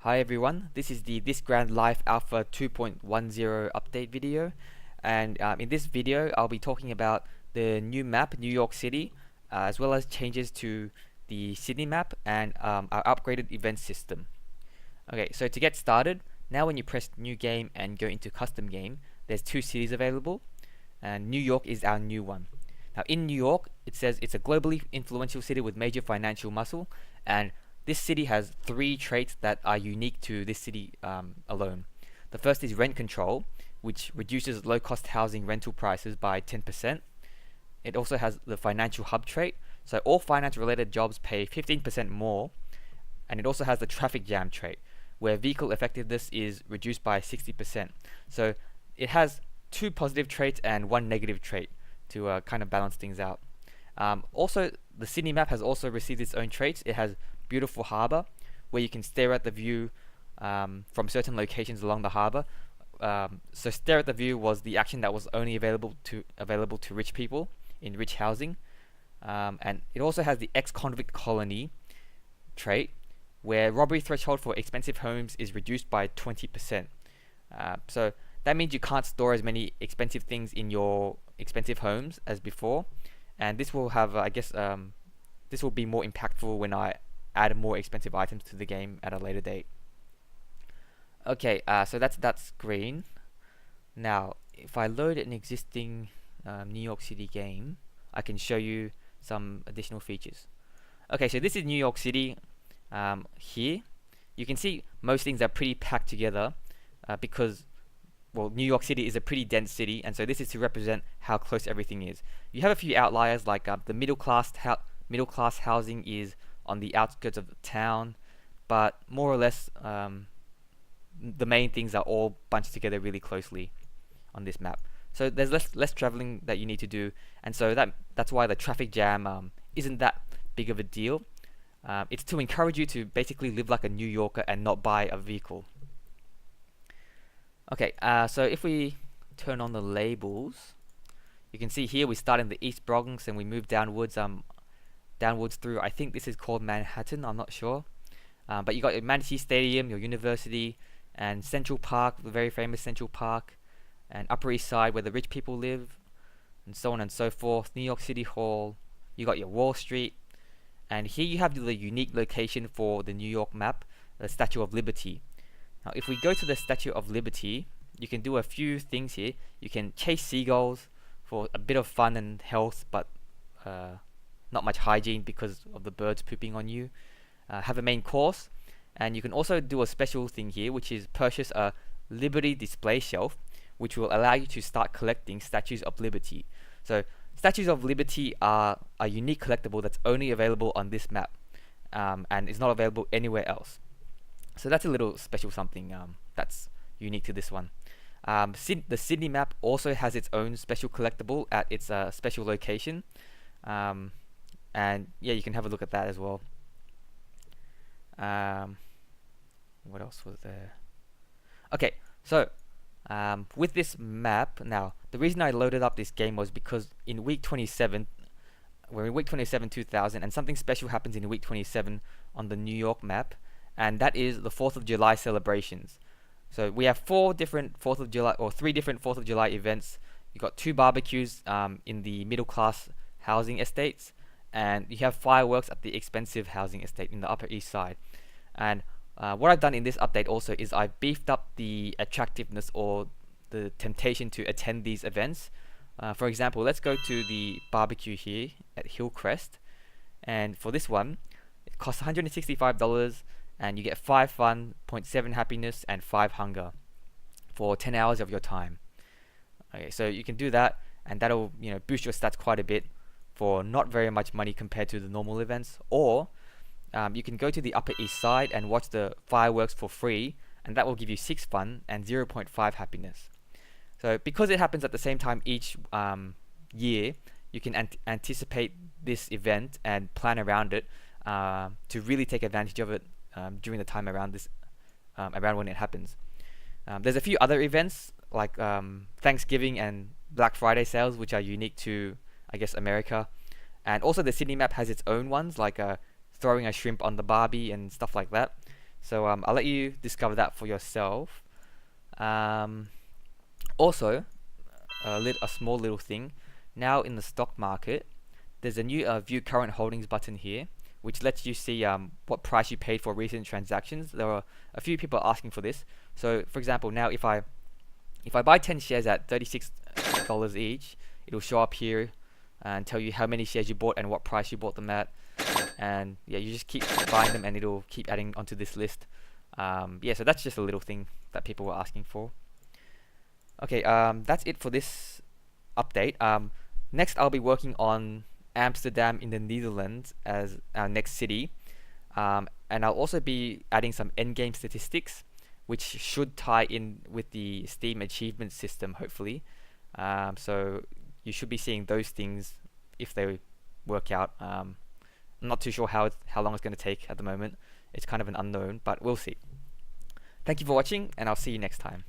Hi everyone, this is the This Grand Life Alpha 2.10 update video, and in this video I'll be talking about the new map New York City, as well as changes to the Sydney map and our upgraded event system. Okay, so to get started, now when you press new game and go into custom game, there's two cities available, and New York is our new one. Now in New York, it says it's a globally influential city with major financial muscle, and this city has three traits that are unique to this city alone. The first is rent control, which reduces low-cost housing rental prices by 10%. It also has the financial hub trait, so all finance-related jobs pay 15% more. And it also has the traffic jam trait, where vehicle effectiveness is reduced by 60%. So it has two positive traits and one negative trait to kind of balance things out. Also, the Sydney map has also received its own traits. It has beautiful harbour, where you can stare at the view from certain locations along the harbour. So stare at the view was the action that was only available to rich people in rich housing. And it also has the ex-convict colony trait, where robbery threshold for expensive homes is reduced by 20%. So that means you can't store as many expensive things in your expensive homes as before, and this will have, this will be more impactful when I add more expensive items to the game at a later date. Okay, so that's green. Now, if I load an existing New York City game, I can show you some additional features. Okay, so this is New York City. Here, you can see most things are pretty packed together because, well, New York City is a pretty dense city, and so this is to represent how close everything is. You have a few outliers, like the middle class housing is on the outskirts of the town, but more or less the main things are all bunched together really closely on this map. So there's less traveling that you need to do, and so that's why the traffic jam isn't that big of a deal. It's to encourage you to basically live like a New Yorker and not buy a vehicle. Okay, so if we turn on the labels, you can see here we start in the East Bronx and we move downwards through, I think this is called Manhattan, I'm not sure. But you got your Manatee Stadium, your university, and Central Park, the very famous Central Park, and Upper East Side where the rich people live, and so on and so forth. New York City Hall, you got your Wall Street, and here you have the unique location for the New York map, the Statue of Liberty. Now if we go to the Statue of Liberty, you can do a few things here. You can chase seagulls for a bit of fun and health, but not much hygiene because of the birds pooping on you. Have a main course, and you can also do a special thing here, which is purchase a Liberty display shelf, which will allow you to start collecting Statues of Liberty. So Statues of Liberty are a unique collectible that's only available on this map, and is not available anywhere else. So that's a little special something that's unique to this one. The Sydney map also has its own special collectible at its special location. And yeah, you can have a look at that as well. What else was there? Okay, so with this map, now the reason I loaded up this game was because in week 27, we're in week 27 2000, and something special happens in week 27 on the New York map, and that is the 4th of July celebrations. So we have three different 4th of July events. You got two barbecues in the middle class housing estates, and you have fireworks at the expensive housing estate in the Upper East Side. And what I've done in this update also is I've beefed up the attractiveness or the temptation to attend these events. For example, let's go to the barbecue here at Hillcrest, and for this one, it costs $165, and you get 5 fun, 0.7 happiness, and 5 hunger for 10 hours of your time. Okay, so you can do that, and that'll boost your stats quite a bit for not very much money compared to the normal events. Or you can go to the Upper East Side and watch the fireworks for free, and that will give you 6 fun and 0.5 happiness. So because it happens at the same time each year, you can anticipate this event and plan around it to really take advantage of it during the time around when it happens. There's a few other events like Thanksgiving and Black Friday sales, which are unique to, I guess, America. And also the Sydney map has its own ones, like throwing a shrimp on the Barbie and stuff like that. So I'll let you discover that for yourself. Also, a small little thing. Now in the stock market, there's a new view current holdings button here, which lets you see what price you paid for recent transactions. There are a few people asking for this. So for example, now if I buy 10 shares at $36 each, it'll show up here and tell you how many shares you bought and what price you bought them at. And yeah, you just keep buying them and it'll keep adding onto this list. Yeah, so that's just a little thing that people were asking for. Okay, that's it for this update. Next, I'll be working on Amsterdam in the Netherlands as our next city. And I'll also be adding some endgame statistics, which should tie in with the Steam achievement system, hopefully. So you should be seeing those things if they work out. I'm not too sure how long it's going to take at the moment. It's kind of an unknown, but we'll see. Thank you for watching, and I'll see you next time.